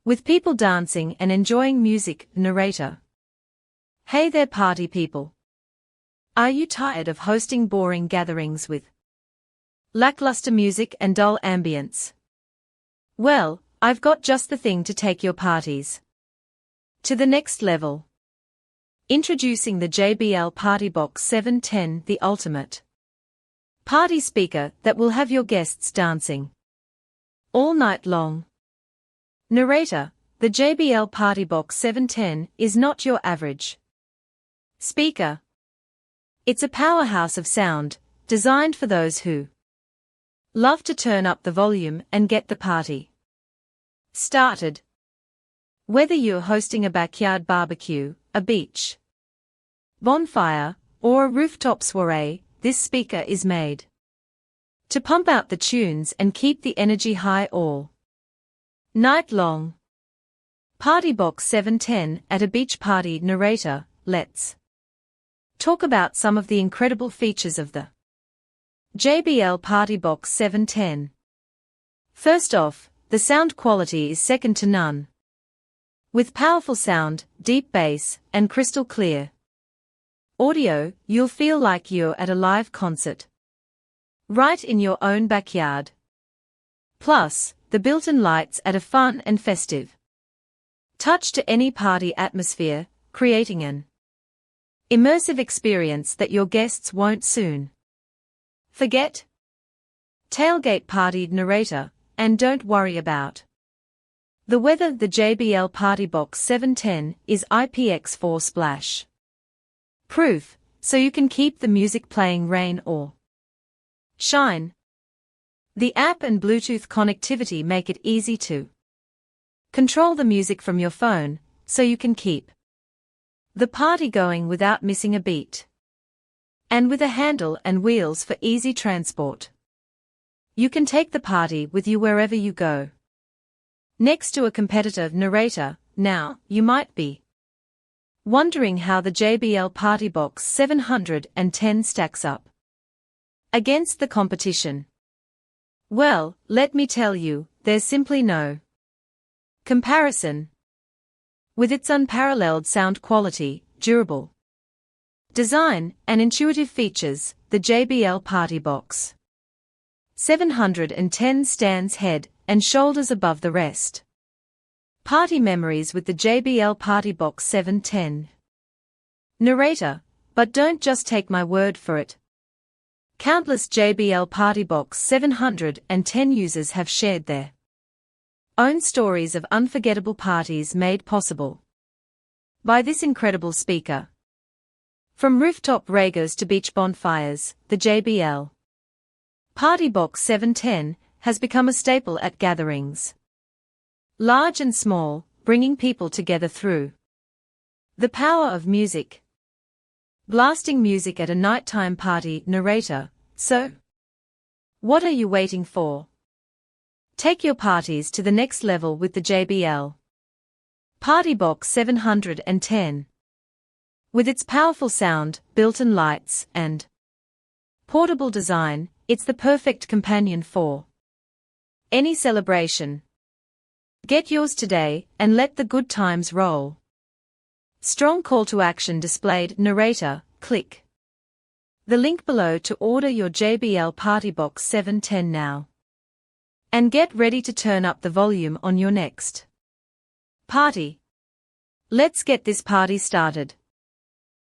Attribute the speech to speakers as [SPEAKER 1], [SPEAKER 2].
[SPEAKER 1] With people dancing and enjoying music. Narrator. Hey there, party people. Are you tired of hosting boring gatherings with lackluster music and dull ambience? Well, I've got just the thing to take your parties to the next level. Introducing the JBL PartyBox 710, the ultimate party speaker that will have your guests dancing all night long. Narrator. The JBL PartyBox 710 is not your average speaker. It's a powerhouse of sound, designed for those who love to turn up the volume and get the party started. Whether you're hosting a backyard barbecue, a beach bonfire, or a rooftop soiree, this speaker is made to pump out the tunes and keep the energy high all night long. PartyBox 710 at a beach party. Narrator. Let's talk about some of the incredible features of the JBL PartyBox 710. First off, the sound quality is second to none. With powerful sound, deep bass, and crystal clear audio, you'll feel like you're at a live concert right in your own backyard. Plus, the built-in lights add a fun and festive touch to any party atmosphere, creating an immersive experience that your guests won't soon forget. Tailgate party. Narrator. And don't worry about the weather. The JBL PartyBox 710 is IPX4 splash proof, so you can keep the music playing rain or shine. The app and Bluetooth connectivity make it easy to control the music from your phone, so you can keep the party going without missing a beat. And with a handle and wheels for easy transport, you can take the party with you wherever you go. Next to a competitor. Narrator. Now, you might be wondering how the JBL PartyBox 710 stacks up against the competition. Well, let me tell you, there's simply no comparison. With its unparalleled sound quality, durable design, and intuitive features, the JBL PartyBox 710 stands head and shoulders above the rest. Party memories with the JBL PartyBox 710. Narrator. But don't just take my word for it. Countless JBL PartyBox 710 users have shared their own stories of unforgettable parties made possible by this incredible speaker. From rooftop ragas to beach bonfires, the JBL PartyBox 710 has become a staple at gatherings, large and small, bringing people together through the power of music. Blasting music at a nighttime party. Narrator. So, what are you waiting for? Take your parties to the next level with the JBL PartyBox 710. With its powerful sound, built-in lights, and portable design, it's the perfect companion for any celebration. Get yours today and let the good times roll. Strong call to action displayed. Narrator. Click the link below to order your JBL PartyBox 710 now. And get ready to turn up the volume on your next party. Let's get this party started.